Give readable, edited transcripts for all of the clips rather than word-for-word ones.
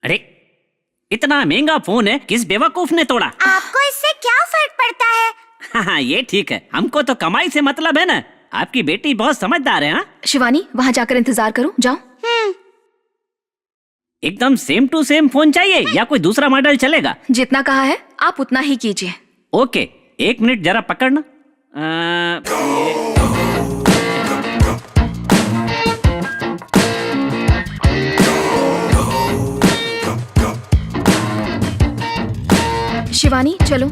अरे इतना महंगा फोन है, किस बेवकूफ ने तोड़ा? आपको इससे क्या फर्क पड़ता है? हाँ ये ठीक है, हमको तो कमाई से मतलब है ना। आपकी बेटी बहुत समझदार है। हाँ शिवानी, वहाँ जाकर इंतजार करो, जाओ। एकदम सेम टू सेम फोन चाहिए या कोई दूसरा मॉडल चलेगा? जितना कहा है आप उतना ही कीजिए। ओके, 1 मिनट जरा पकड़ना। शिवानी चलो।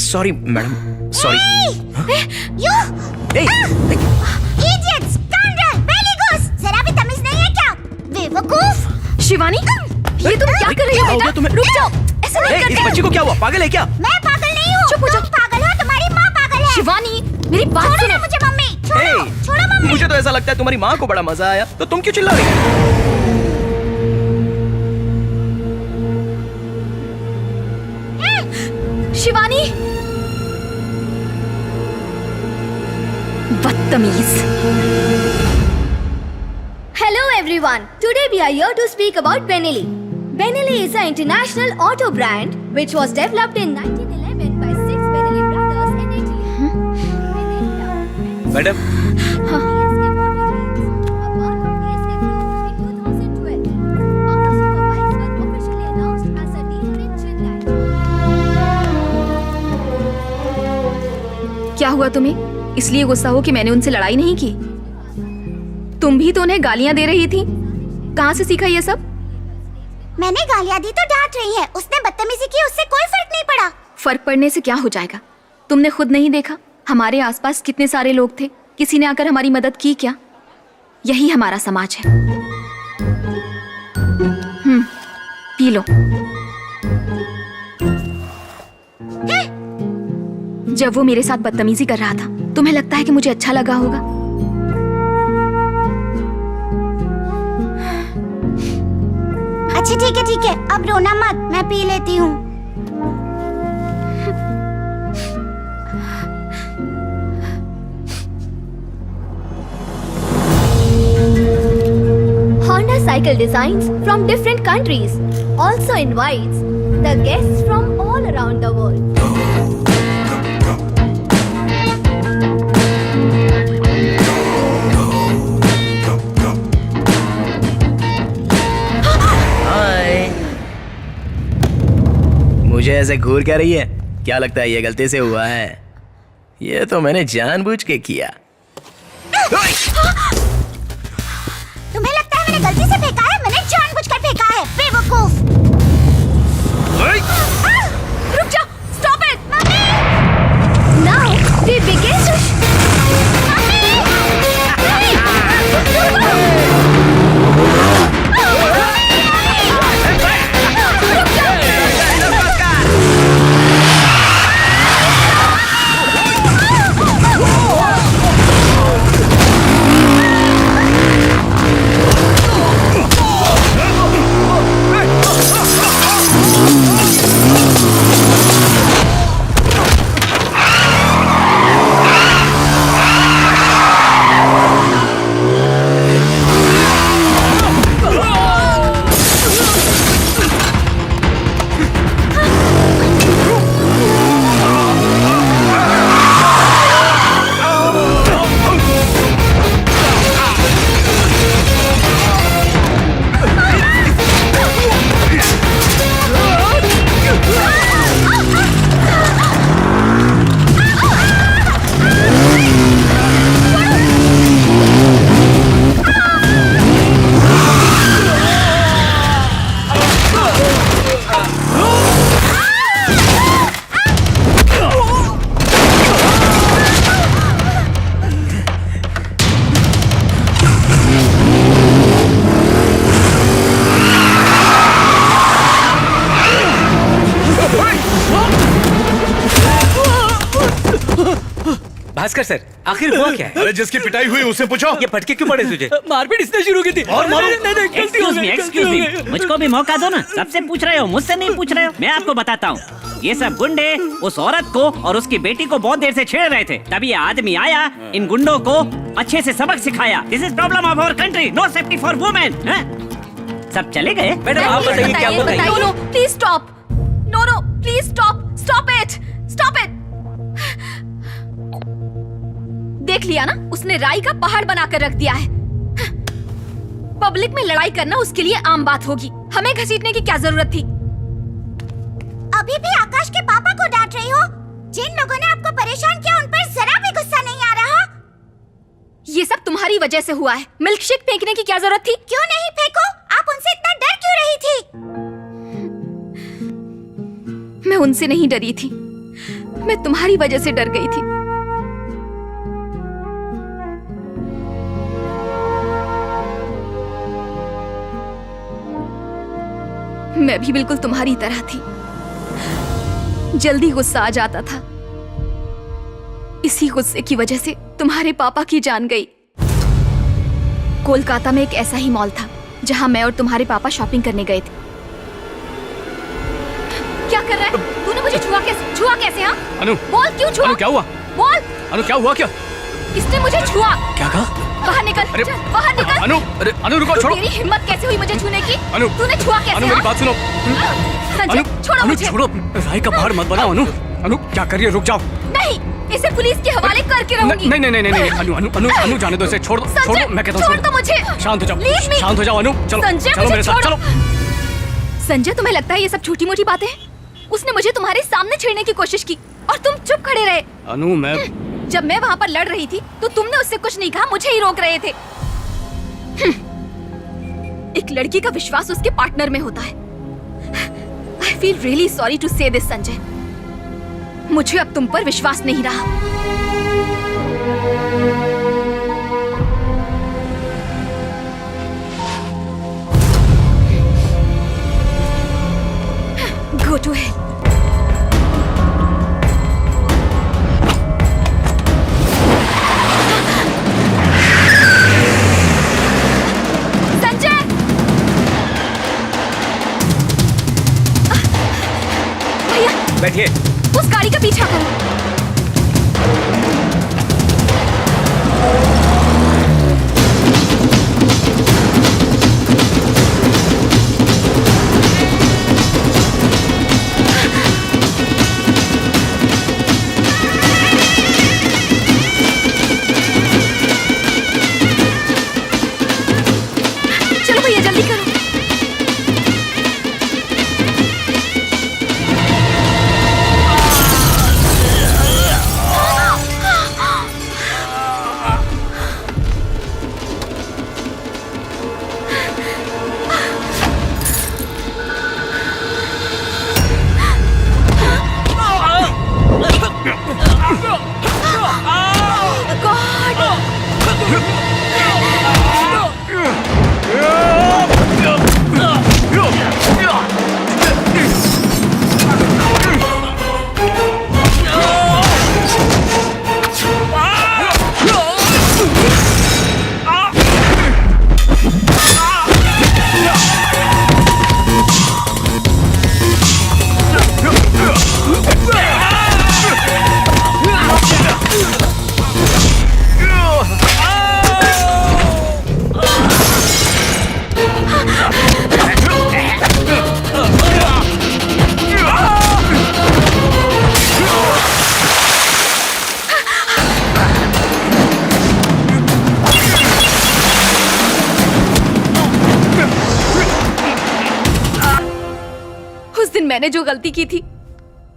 Sorry madam, sorry. You! Idiot! Scoundrel! Belly-goose! जरा भी तमीज नहीं है क्या? बेवकूफ! शिवानी, ये तुम क्या कर रही हो बेटा? तुम्हें? रुक जाओ, ऐसे नहीं करते इस हैं। बच्ची को क्या हुआ? पागल है क्या? मैं पागल नहीं हूँ। चुप हो जाओ। तुम पागल हो, तुम्हारी माँ पागल है। शिवानी, मेरी बात छोड़ो सुनो। ना मुझे मम्मी, छोड़ो, छोड़ो मम्मी। मुझे तो ऐसा लगता है तुम्हारी माँ को बड़ा मजा आया, तो तुम क्यों चिल्ला रही हो? शिवानी, बदतमीज। Hello everyone. Today we are here to speak about Benelli. Benelli is an international auto brand which was developed in 1911 by 6 Benelli brothers in Italy. Madam, क्या हुआ तुम्हें? इसलिए गुस्सा हो कि मैंने उनसे लड़ाई नहीं की? तुम भी तो उन्हें गालियां दे रही थी। कहाँ से सीखा ये सब? मैंने गालियाँ दी तो डांट रही है। उसने बदतमीजी की, उससे कोई फर्क नहीं पड़ा। फर्क पड़ने से क्या हो जाएगा? तुमने खुद नहीं देखा हमारे आसपास कितने सारे लोग थे, किसी ने आकर हमारी मदद की क्या? यही हमारा समाज है। P low. जब वो मेरे साथ बदतमीजी कर रहा था, तुम्हें लगता है कि मुझे अच्छा लगा होगा? अच्छा ठीक है, अब रोना मत, मैं पी लेती हूँ। Honda cycle designs from different countries also invites the guests from all around the world. मुझे ऐसे घूर क्या रही है? क्या लगता है ये गलती से हुआ है? ये तो मैंने जानबूझ के किया। तुम्हें लगता है मैंने गलती से फेंका है? मैंने जानबूझकर फेंका है, बेवकूफ। रुक जाओ, stop it, mummy. Now we begin to. Bhaskar sir, आखिर हुआ क्या है? अरे जिसकी पिटाई हुई उससे पूछो। ये फटके क्यों पड़े तुझे? मारपीट इसने शुरू की थी। और मारो। एक्सक्यूज मी, मुझको भी मौका दो ना। सबसे पूछ रहे हो, मुझसे नहीं पूछ रहे हो। मैं आपको बताता हूँ। ये सब गुंडे उस औरत को और उसकी बेटी को बहुत देर से छेड़ रहे थे, तभी ये आदमी आया, इन गुंडों को अच्छे से सबक सिखाया। This is problem of our country, no safety for women. सब चले गए। मैडम आप बताइए क्या हुआ? No no please stop, no no please stop, stop it, stop it. देख लिया ना, उसने राई का पहाड़ बनाकर रख दिया है। पब्लिक में लड़ाई करना उसके लिए आम बात होगी, हमें घसीटने की क्या जरूरत थी? अभी भी आकाश के पापा को डांट रही हो? जिन लोगों ने आपको परेशान किया उन पर जरा भी गुस्सा नहीं आ रहा? ये सब तुम्हारी वजह से हुआ है। मिल्कशेक फेंकने की क्या जरूरत थी? क्यों नहीं फेंको? आप उनसे इतना डर क्यों रही थी? मैं उनसे नहीं डरी थी, मैं तुम्हारी वजह से डर गई थी। मैं भी बिल्कुल तुम्हारी तरह थी, जल्दी गुस्सा आ जाता था। इसी गुस्से की वजह से तुम्हारे पापा की जान गई। कोलकाता में एक ऐसा ही मॉल था जहां मैं और तुम्हारे पापा शॉपिंग करने गए थे। क्या कर रहा है? तूने मुझे छुआ कैसे हाँ? अनु, बोल क्यों छुआ? अनु क्या हुआ? बोल। अनु क्या हुआ? क्या किसने मुझे छुआ? क्या कहा? बाहर निकल, अरे, चल, बाहर निकल। अनु, अरे अनु रुको, छोड़ो। तेरी हिम्मत कैसे हुई मुझे छूने की? अनु, तूने छुआ कैसे? अनु मेरी हाँ? बात सुनो। संजय, अनु, छोड़ो अनु मुझे। छोड़ो, राय का पहाड़ मत बनाओ। अनु, अनु क्या कर रही है? रुक जाओ। नहीं, इसे पुलिस के हवाले करके रहूंगी। नहीं नहीं नहीं नहीं, अनु अनु अनु अनु जाने दो इसे, छोड़ दो, छोड़ दो, मैं कहता हूँ छोड़ दो मुझे। शांत हो जाओ, Leave me। शांत हो जाओ अनु, चलो संजय, चलो मुझे मेरे साथ, छोड़ो। चलो। संजय, तुम्हें लगता है ये सब छोटी मोटी बातें हैं? उसने मुझे तुम्हारे सामने छेड़ने की कोशिश की और तुम चुप खड़े रहे। अनु मैं जब मैं वहां पर लड़ रही थी तो तुमने उससे कुछ नहीं कहा, मुझे ही रोक रहे थे। एक लड़की का विश्वास उसके पार्टनर में होता है। I feel really sorry to say this Sanjay, मुझे अब तुम पर विश्वास नहीं रहा। Go to hell. संजय! भैया, बैठिए। उस गाड़ी का पीछा करो। चलो भैया, जल्दी करो। मैंने जो गलती की थी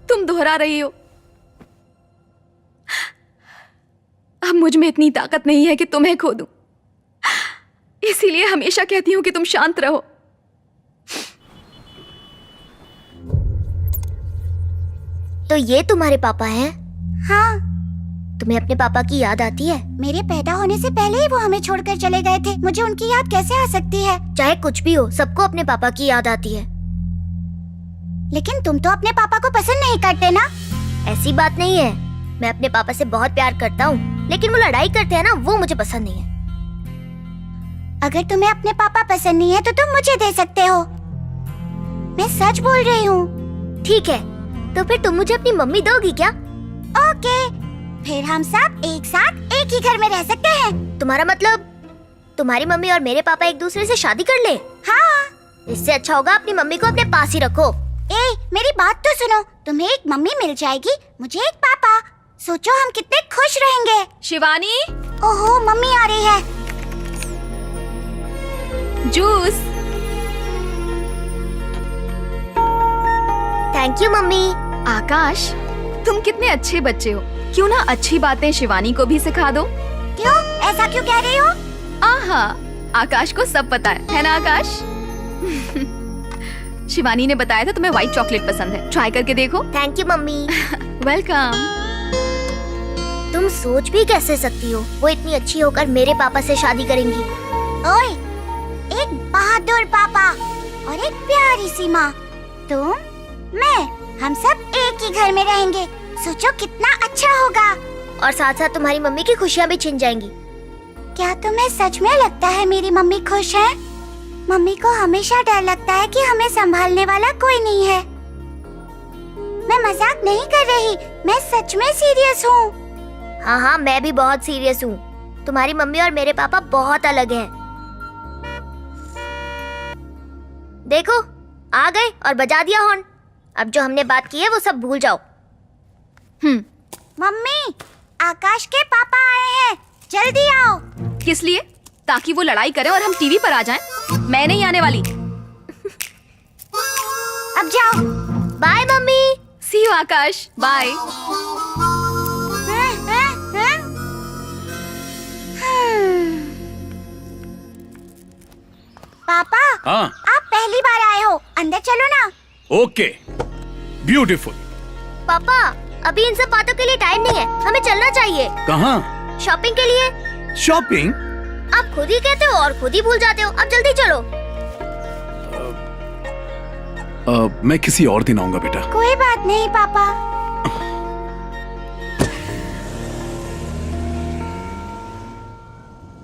तुम दोहरा रही हो। अब मुझ में इतनी ताकत नहीं है कि तुम्हें खो दूं, इसीलिए हमेशा कहती हूं कि तुम शांत रहो। तो ये तुम्हारे पापा हैं? हाँ। तुम्हें अपने पापा की याद आती है? मेरे पैदा होने से पहले ही वो हमें छोड़कर चले गए थे, मुझे उनकी याद कैसे आ सकती है? चाहे कुछ भी हो, सबको अपने पापा की याद आती है। लेकिन तुम तो अपने पापा को पसंद नहीं करते ना? ऐसी बात नहीं है, मैं अपने पापा से बहुत प्यार करता हूँ, लेकिन वो लड़ाई करते हैं ना, वो मुझे पसंद नहीं है। अगर तुम्हें अपने पापा पसंद नहीं है तो तुम मुझे दे सकते हो, मैं सच बोल रही हूँ। ठीक है, तो फिर तुम मुझे अपनी मम्मी दोगी क्या? ओके, फिर हम सब एक साथ एक ही घर में रह सकते हैं। तुम्हारा मतलब तुम्हारी मम्मी और मेरे पापा एक दूसरे से शादी कर ले? हाँ। इससे अच्छा होगा अपनी मम्मी को अपने पास ही रखो। मेरी बात तो सुनो, तुम्हें एक मम्मी मिल जाएगी, मुझे एक पापा। सोचो हम कितने खुश रहेंगे। शिवानी, ओहो, मम्मी आ रही है। Juice. Thank you mummy. Akash, तुम कितने अच्छे बच्चे हो। क्यों ना अच्छी बातें शिवानी को भी सिखा दो। क्यों, ऐसा क्यों कह रही हो? आहा, आकाश को सब पता है ना आकाश? शिवानी ने बताया था तुम्हें व्हाइट चॉकलेट पसंद है, ट्राई करके देखो। Thank you mummy. वेलकम। तुम सोच भी कैसे सकती हो, वो इतनी अच्छी होकर मेरे पापा से शादी करेंगी। ओए, एक बहादुर पापा और एक प्यारी सी माँ। तुम, मैं, हम सब एक ही घर में रहेंगे। सोचो कितना अच्छा होगा। और साथ साथ तुम्हारी मम्मी की खुशियाँ भी छिन जाएंगी। क्या तुम्हें सच में लगता है मेरी मम्मी खुश है? मम्मी को हमेशा डर लगता है कि हमें संभालने वाला कोई नहीं है। मैं मजाक नहीं कर रही, मैं सच में सीरियस हूँ। हाँ हाँ, मैं भी बहुत सीरियस हूँ। तुम्हारी मम्मी और मेरे पापा बहुत अलग हैं। देखो, आ गए और बजा दिया हॉर्न। अब जो हमने बात की है वो सब भूल जाओ। मम्मी, आकाश के पापा आए हैं, जल्दी आओ। किस लिए? ताकि वो लड़ाई करे और हम टीवी पर आ जाएं? मैं नहीं आने वाली। अब जाओ। बाय मम्मी। See you Akash, bye. पापा, हाँ आप पहली बार आए हो, अंदर चलो ना। Okay, beautiful. पापा, अभी इन सब बातों के लिए टाइम नहीं है, हमें चलना चाहिए। कहाँ? शॉपिंग के लिए। शॉपिंग? आप खुद ही कहते हो और खुद ही भूल जाते हो। अब जल्दी चलो। मैं किसी और दिन आऊंगा बेटा। कोई बात नहीं पापा।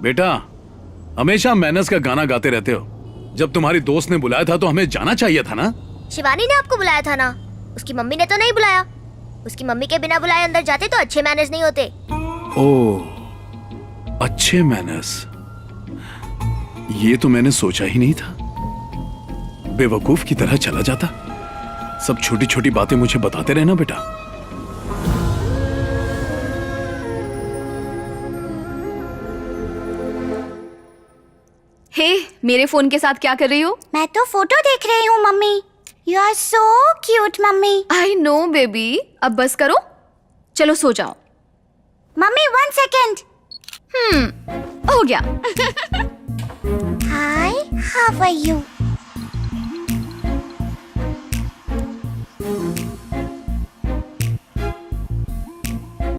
बेटा, हमेशा मैनर्स का गाना गाते रहते हो। जब तुम्हारी दोस्त ने बुलाया था तो हमें जाना चाहिए था ना। शिवानी ने आपको बुलाया था ना, उसकी मम्मी ने तो नहीं बुलाया। उसकी मम्मी के बिना बुलाए अंदर जाते तो अच्छे मैनर्स नहीं होते। ओह, अच्छे मैनर्स, ये तो मैंने सोचा ही नहीं था। बेवकूफ की तरह चला जाता। सब छोटी छोटी बातें मुझे बताते रहना बेटा। हे, मेरे फोन के साथ क्या कर रही हो? मैं तो फोटो देख रही हूँ मम्मी। यू आर सो क्यूट मम्मी। आई नो बेबी, अब बस करो, चलो सो जाओ। मम्मी 1 सेकेंड। हो गया। Hi, how are you?